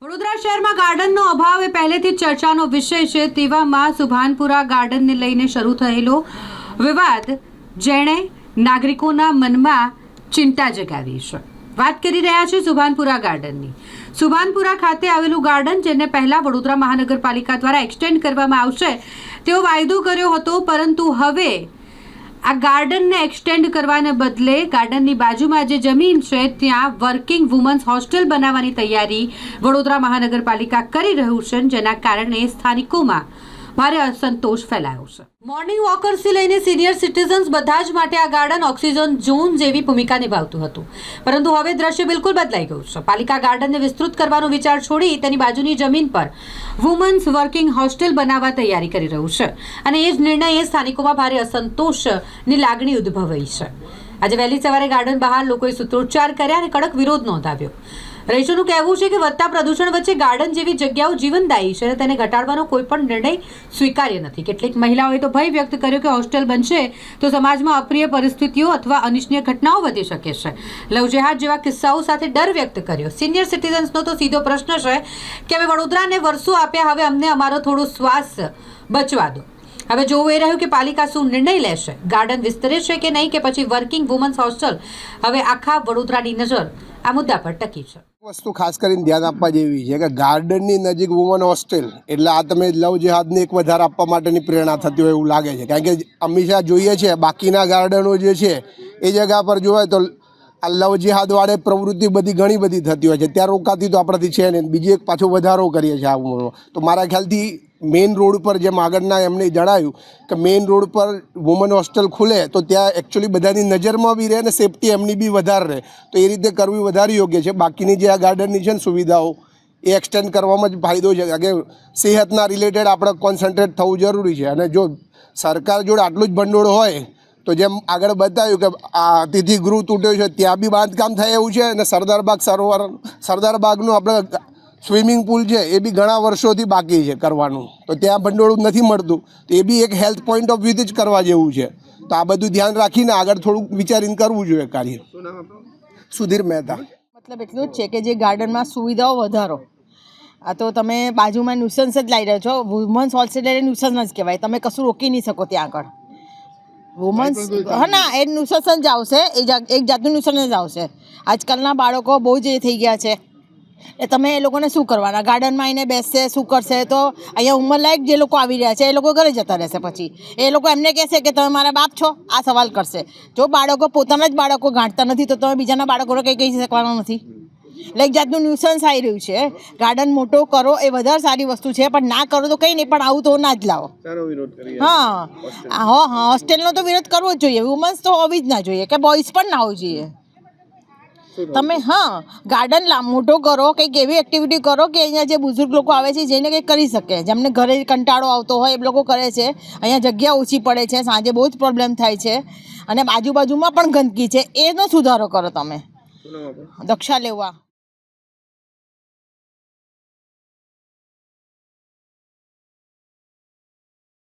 વડોદરા શહેરમાં ગાર્ડનનો અભાવ એ પહેલેથી જ ચર્ચાનો વિષય છે। તેવામાં સુભાનપુરા ગાર્ડનને લઈને શરૂ થયેલો વિવાદ જેણે નાગરિકોના મનમાં ચિંતા જગાવી છે। વાત કરી રહ્યા છે સુભાનપુરા ગાર્ડનની। સુભાનપુરા ખાતે આવેલું ગાર્ડન જેને પહેલા વડોદરા મહાનગરપાલિકા દ્વારા એક્સટેન્ડ કરવામાં આવશે તેવો વાયદો કર્યો હતો, પરંતુ હવે આ ગાર્ડનને એક્સટેન્ડ કરવાને બદલે ગાર્ડનની બાજુમાં જે જમીન છે ત્યાં વર્કિંગ વુમન્સ હોસ્ટેલ બનાવવાની તૈયારી વડોદરા મહાનગરપાલિકા કરી રહ્યું છે, જેના કારણે સ્થાનિકોમાં ભારે અસંતોષ ફેલાયો છે। મોર્નિંગ વોકર્સથી લઈને સિનિયર સિટીઝન્સ બધા જ માટે આ ગાર્ડન ઓક્સિજન ઝોન જેવી ભૂમિકા નિભાવતું હતું, પરંતુ હવે દ્રશ્ય બિલકુલ બદલાઈ ગયું છે। પાલિકા ગાર્ડનને વિસ્તૃત કરવાનો વિચાર છોડી તેની બાજુની જમીન પર વુમન્સ વર્કિંગ હોસ્ટેલ બનાવવા તૈયારી કરી રહ્યું છે, અને એ જ નિર્ણયે સ્થાનિકોમાં ભારે અસંતોષની લાગણી ઉદ્ભવાઈ છે। આજે વહેલી સવારે ગાર્ડન બહાર લોકોએ સૂત્રોચ્ચાર કર્યા અને કડક વિરોધ નોંધાવ્યો। રહીશોનું કહેવું છે કે વધતા પ્રદૂષણ વચ્ચે ગાર્ડન જેવી જગ્યાઓ જીવનદાયી છે અને તેને ઘટાડવાનો કોઈ પણ નિર્ણય સ્વીકાર્ય નથી। કેટલીક મહિલાઓએ તો ભય વ્યક્ત કર્યો કે હોસ્ટેલ બનશે તો સમાજમાં અપ્રિય પરિસ્થિતિઓ અથવા અનિચ્છનીય ઘટનાઓ વધી શકે છે। લવ જેહાદ જેવા કિસ્સાઓ સાથે ડર વ્યક્ત કર્યો। સિનિયર સિટીઝન્સનો તો સીધો પ્રશ્ન છે કે હવે વડોદરાને વર્ષો આપ્યા, હવે અમને અમારો થોડો શ્વાસ બચવા દો। હવે જોવું એ રહ્યું કે પાલિકા શું નિર્ણય લેશે, ગાર્ડન વિસ્તરે છે કે નહીં, કે પછી વર્કિંગ વુમન્સ હોસ્ટેલ હવે આખા વડોદરાની નજર આ મુદ્દા પર ટકી છે। વસ્તુ ખાસ કરીને ધ્યાન આપવા જેવી છે કે ગાર્ડનની નજીક વુમન હોસ્ટેલ એટલે આ તમે લવ જેહાદને એક વધારે આપવા માટેની પ્રેરણા થતી હોય એવું લાગે છે, કારણ કે હંમેશા જોઈએ છે બાકીના ગાર્ડનો જે છે એ જગ્યા પર જોવાય તો આ લવ જેહાદવાળે પ્રવૃત્તિ બધી ઘણી બધી થતી હોય છે, ત્યાં રોકાતી તો આપણાથી છે ને, બીજી એક પાછો વધારો કરીએ છીએ આ તો મારા ખ્યાલથી મેઇન રોડ પર જેમ આગળના એમને જણાવ્યું કે મેઇન રોડ પર વુમન હોસ્ટેલ ખુલે તો ત્યાં એકચ્યુઅલી બધાની નજરમાં બી રહે અને સેફટી એમની બી વધારે રહે, તો એ રીતે કરવી વધારે યોગ્ય છે। બાકીની જે આ ગાર્ડનની છે ને સુવિધાઓ એ એક્સટેન્ડ કરવામાં જ ફાયદો છે, કારણ કે સેહતના રિલેટેડ આપણે કોન્સન્ટ્રેટ થવું જરૂરી છે। અને જો સરકાર જોડે આટલું જ ભંડોળ હોય તો જેમ આગળ બતાવ્યું કે આ અતિથિ ગૃહ તૂટ્યો છે ત્યાં બી બાંધકામ થાય એવું છે, અને સરદારબાગ સરોવર સરદારબાગનું આપણે સ્વિમિંગ પુલ છે એ બી ઘણા વર્ષોથી બાકી છે કરવાનું, તો ત્યાં ભંડોળ નથી મળતું, તો એ બી એક હેલ્થ પોઈન્ટ ઓફ વ્યૂથી જ કરવા જેવું છે। તો આ બધું ધ્યાન રાખીને આગળ થોડુંક વિચારીને કરવું જોઈએ કાર્ય। સુધીર મહેતા। મતલબ એટલું જ છે કે જે ગાર્ડનમાં સુવિધાઓ વધારો, આ તો તમે બાજુમાં ન્યુસન્સ જ લાવી રહ્યો છો। વુમન્સ હોસ્ટેલ એટલે ન્યુસન્સ જ કહેવાય, તમે કશું રોકી નહીં શકો ત્યાં આગળ। વુમન્સ હા ના એ ન્યુસન્સ જ આવશે, એક જાતનું ન્યુસન્સ જ આવશે। આજકાલના બાળકો બહુ જ એ થઈ ગયા છે, એ તમે એ લોકોને શું કરવાના, ગાર્ડનમાં આવીને બેસશે શું કરશે? તો અહીંયા ઉંમરલાયક જે લોકો આવી રહ્યા છે એ લોકો ઘરે જતા રહેશે, પછી એ લોકો એમને કહેશે કે તમે મારા બાપ છો, આ સવાલ કરશે। જો બાળકો પોતાના જ બાળકો ગાંઠતા નથી તો તમે બીજાના બાળકોને કંઈ કહી શકવાના નથી। એટલે એક જાતનું ન્યુસન્સ આવી રહ્યું છે। ગાર્ડન મોટો કરો એ વધારે સારી વસ્તુ છે, પણ ના કરો તો કંઈ નહીં, પણ આવું તો ના જ લાવો। હા હોસ્ટેલનો તો વિરોધ કરવો જ જોઈએ, વુમન્સ તો હોવી જ ના જોઈએ, કે બોಯ್સ પણ ના હોવું જોઈએ। તમે ગાર્ડન મોટો કરો, કંઈક એવી એક્ટિવિટી કરો કે અહીંયા જે બુઝુર્ગ લોકો આવે છે જેને કંઈક કરી શકે, જેમને ઘરે કંટાળો આવતો હોય એ લોકો કરે છે, અહીંયા જગ્યા ઓછી પડે છે, સાંજે બહુ જ પ્રોબ્લેમ થાય છે, અને આજુબાજુમાં પણ ગંદકી છે, એનો સુધારો કરો તમે। દક્ષા લેવા।